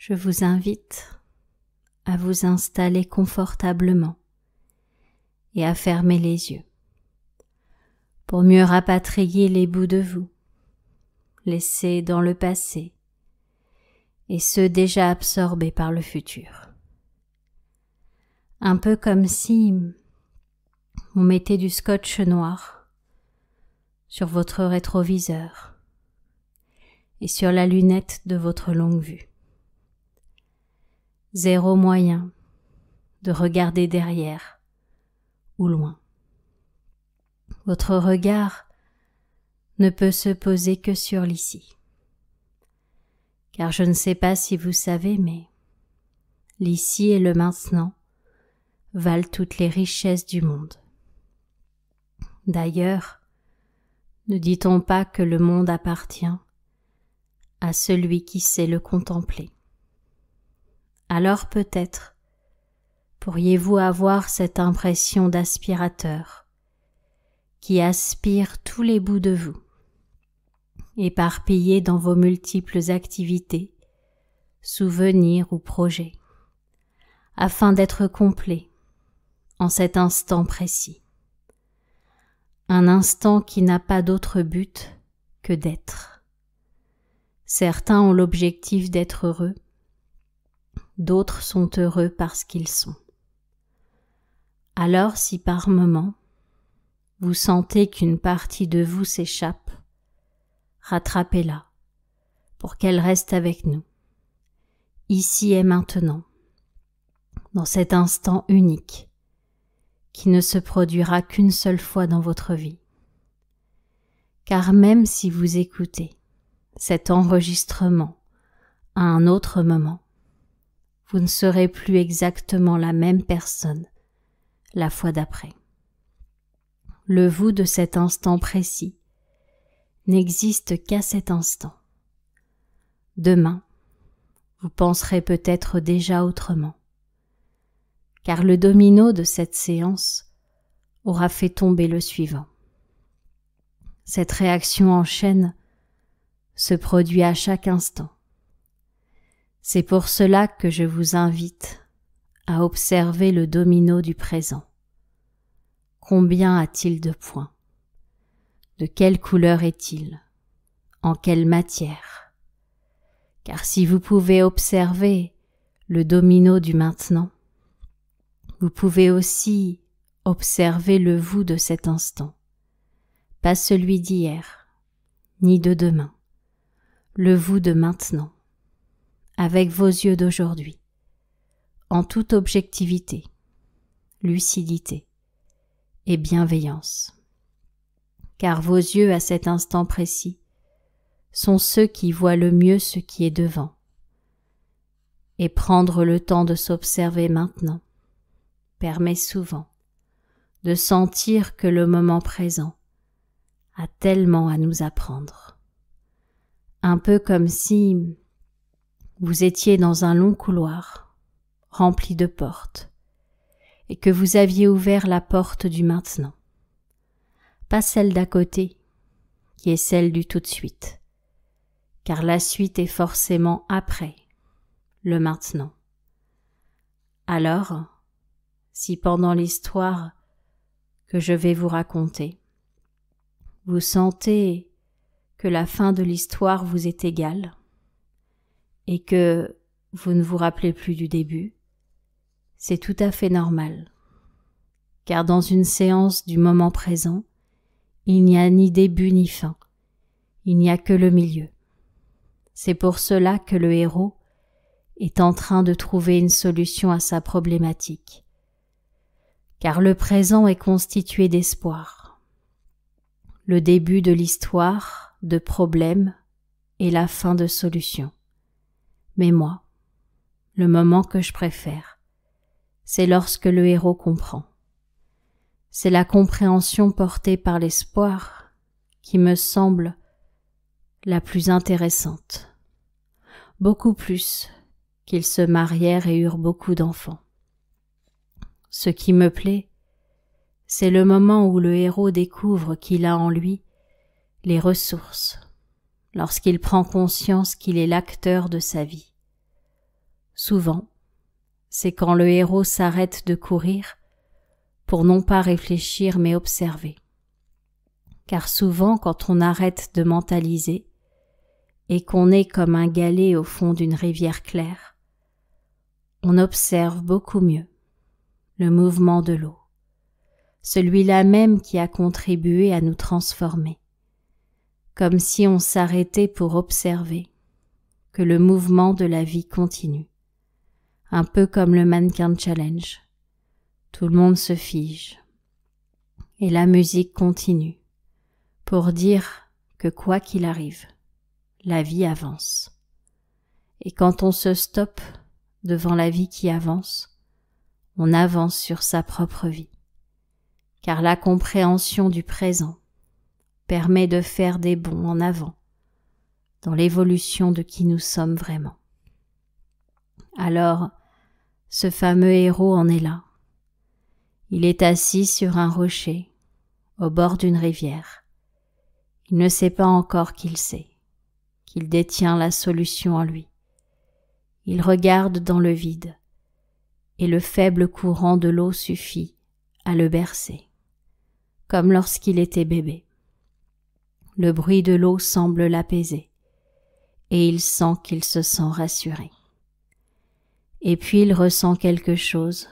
je vous invite à vous installer confortablement et à fermer les yeux pour mieux rapatrier les bouts de vous laissés dans le passé et ceux déjà absorbés par le futur. Un peu comme si vous mettez du scotch noir sur votre rétroviseur et sur la lunette de votre longue vue. Zéro moyen de regarder derrière ou loin. Votre regard ne peut se poser que sur l'ici. Car je ne sais pas si vous savez, mais l'ici et le maintenant valent toutes les richesses du monde. D'ailleurs, ne dit-on pas que le monde appartient à celui qui sait le contempler? Alors peut-être pourriez-vous avoir cette impression d'aspirateur qui aspire tous les bouts de vous, éparpillés dans vos multiples activités, souvenirs ou projets, afin d'être complet en cet instant précis. Un instant qui n'a pas d'autre but que d'être. Certains ont l'objectif d'être heureux, d'autres sont heureux parce qu'ils sont. Alors si par moment, vous sentez qu'une partie de vous s'échappe, rattrapez-la pour qu'elle reste avec nous, ici et maintenant, dans cet instant unique qui ne se produira qu'une seule fois dans votre vie. Car même si vous écoutez cet enregistrement à un autre moment, vous ne serez plus exactement la même personne la fois d'après. Le vous de cet instant précis n'existe qu'à cet instant. Demain, vous penserez peut-être déjà autrement, car le domino de cette séance aura fait tomber le suivant. Cette réaction en chaîne se produit à chaque instant. C'est pour cela que je vous invite à observer le domino du présent. Combien a-t-il de points? De quelle couleur est-il? En quelle matière? Car si vous pouvez observer le domino du maintenant, vous pouvez aussi observer le vous de cet instant, pas celui d'hier, ni de demain, le vous de maintenant, avec vos yeux d'aujourd'hui, en toute objectivité, lucidité et bienveillance. Car vos yeux à cet instant précis sont ceux qui voient le mieux ce qui est devant. Et prendre le temps de s'observer maintenant permet souvent de sentir que le moment présent a tellement à nous apprendre. Un peu comme si vous étiez dans un long couloir rempli de portes et que vous aviez ouvert la porte du maintenant, pas celle d'à côté, qui est celle du tout de suite, car la suite est forcément après le maintenant. Alors, si pendant l'histoire que je vais vous raconter, vous sentez que la fin de l'histoire vous est égale et que vous ne vous rappelez plus du début, c'est tout à fait normal, car dans une séance du moment présent, il n'y a ni début ni fin, il n'y a que le milieu. C'est pour cela que le héros est en train de trouver une solution à sa problématique, car le présent est constitué d'espoir. Le début de l'histoire, de problèmes, et la fin de solution. Mais moi, le moment que je préfère, c'est lorsque le héros comprend. C'est la compréhension portée par l'espoir qui me semble la plus intéressante, beaucoup plus qu'ils se marièrent et eurent beaucoup d'enfants. Ce qui me plaît, c'est le moment où le héros découvre qu'il a en lui les ressources, lorsqu'il prend conscience qu'il est l'acteur de sa vie. Souvent, c'est quand le héros s'arrête de courir pour non pas réfléchir mais observer. Car souvent, quand on arrête de mentaliser et qu'on est comme un galet au fond d'une rivière claire, on observe beaucoup mieux le mouvement de l'eau, celui-là même qui a contribué à nous transformer, comme si on s'arrêtait pour observer que le mouvement de la vie continue, un peu comme le mannequin challenge. Tout le monde se fige et la musique continue pour dire que quoi qu'il arrive, la vie avance. Et quand on se stoppe devant la vie qui avance, on avance sur sa propre vie, car la compréhension du présent permet de faire des bonds en avant dans l'évolution de qui nous sommes vraiment. Alors, ce fameux héros en est là. Il est assis sur un rocher, au bord d'une rivière. Il ne sait pas encore qu'il sait, qu'il détient la solution en lui. Il regarde dans le vide, et le faible courant de l'eau suffit à le bercer, comme lorsqu'il était bébé. Le bruit de l'eau semble l'apaiser, et il sent qu'il se sent rassuré. Et puis il ressent quelque chose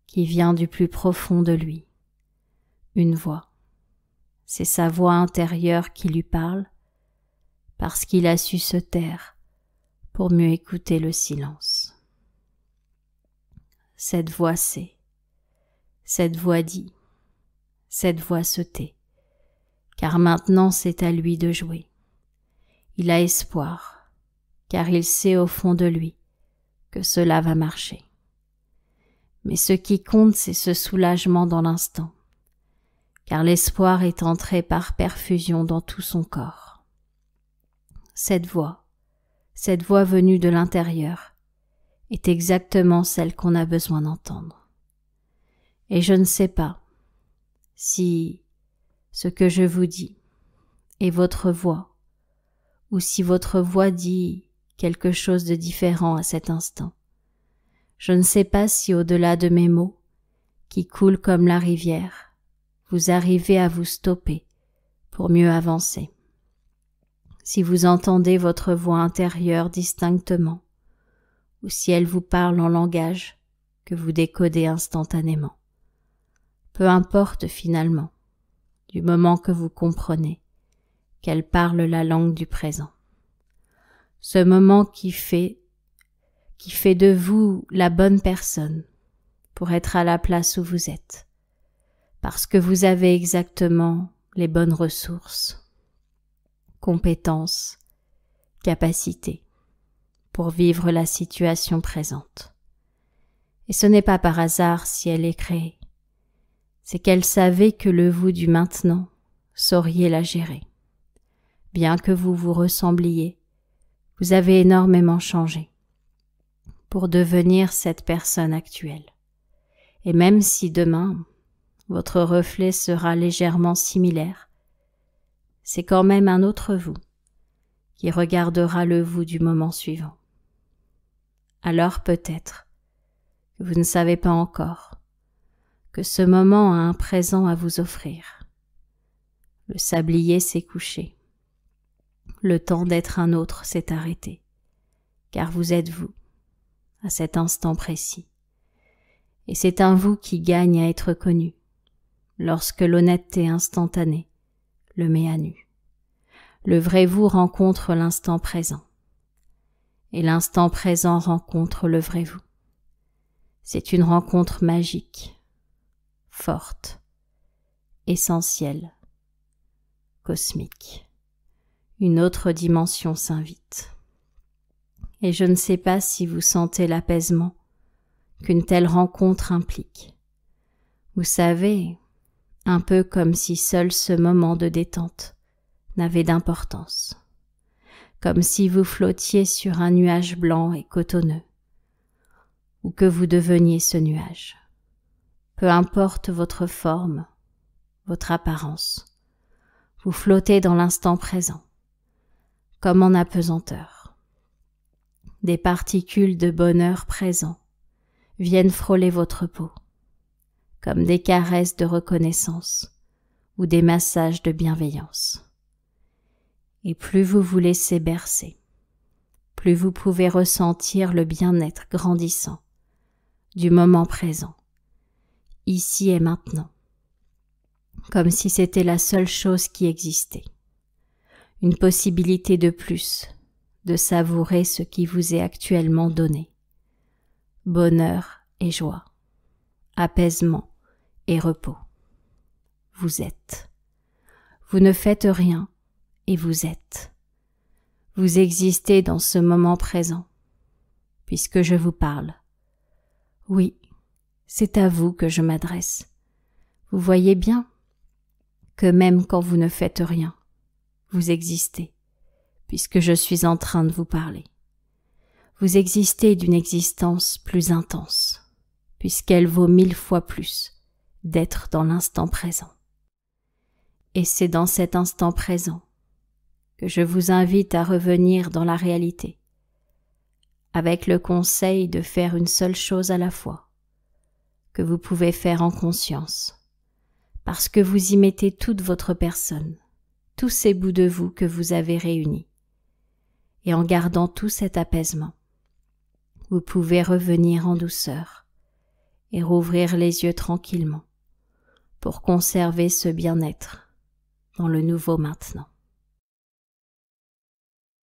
qui vient du plus profond de lui, une voix. C'est sa voix intérieure qui lui parle, parce qu'il a su se taire pour mieux écouter le silence. Cette voix sait, cette voix dit, cette voix se tait, car maintenant c'est à lui de jouer. Il a espoir, car il sait au fond de lui que cela va marcher. Mais ce qui compte, c'est ce soulagement dans l'instant, car l'espoir est entré par perfusion dans tout son corps. Cette voix venue de l'intérieur, est exactement celle qu'on a besoin d'entendre. Et je ne sais pas si ce que je vous dis est votre voix, ou si votre voix dit quelque chose de différent à cet instant. Je ne sais pas si au-delà de mes mots, qui coulent comme la rivière, vous arrivez à vous stopper pour mieux avancer. Si vous entendez votre voix intérieure distinctement, ou si elle vous parle en langage que vous décodez instantanément. Peu importe finalement, du moment que vous comprenez qu'elle parle la langue du présent. Ce moment qui fait de vous la bonne personne pour être à la place où vous êtes, parce que vous avez exactement les bonnes ressources, compétences, capacités pour vivre la situation présente. Et ce n'est pas par hasard si elle est créée, c'est qu'elle savait que le vous du maintenant sauriez la gérer. Bien que vous vous ressembliez, vous avez énormément changé pour devenir cette personne actuelle. Et même si demain, votre reflet sera légèrement similaire, c'est quand même un autre vous qui regardera le vous du moment suivant. Alors peut-être que vous ne savez pas encore que ce moment a un présent à vous offrir. Le sablier s'est couché. Le temps d'être un autre s'est arrêté, car vous êtes vous, à cet instant précis. Et c'est un vous qui gagne à être connu, lorsque l'honnêteté instantanée le met à nu. Le vrai vous rencontre l'instant présent, et l'instant présent rencontre le vrai vous. C'est une rencontre magique, forte, essentielle, cosmique. Une autre dimension s'invite. Et je ne sais pas si vous sentez l'apaisement qu'une telle rencontre implique. Vous savez, un peu comme si seul ce moment de détente n'avait d'importance, comme si vous flottiez sur un nuage blanc et cotonneux, ou que vous deveniez ce nuage. Peu importe votre forme, votre apparence, vous flottez dans l'instant présent, comme en apesanteur. des particules de bonheur présent viennent frôler votre peau, comme des caresses de reconnaissance ou des massages de bienveillance. Et plus vous vous laissez bercer, plus vous pouvez ressentir le bien-être grandissant du moment présent, ici et maintenant, comme si c'était la seule chose qui existait, une possibilité de plus de savourer ce qui vous est actuellement donné. Bonheur et joie, apaisement et repos. Vous êtes. Vous ne faites rien et vous êtes. Vous existez dans ce moment présent, puisque je vous parle. Oui, c'est à vous que je m'adresse. Vous voyez bien que même quand vous ne faites rien, vous existez, puisque je suis en train de vous parler. Vous existez d'une existence plus intense, puisqu'elle vaut 1000 fois plus d'être dans l'instant présent. Et c'est dans cet instant présent que je vous invite à revenir dans la réalité, avec le conseil de faire une seule chose à la fois, que vous pouvez faire en conscience, parce que vous y mettez toute votre personne, tous ces bouts de vous que vous avez réunis. Et en gardant tout cet apaisement, vous pouvez revenir en douceur et rouvrir les yeux tranquillement pour conserver ce bien-être dans le nouveau maintenant.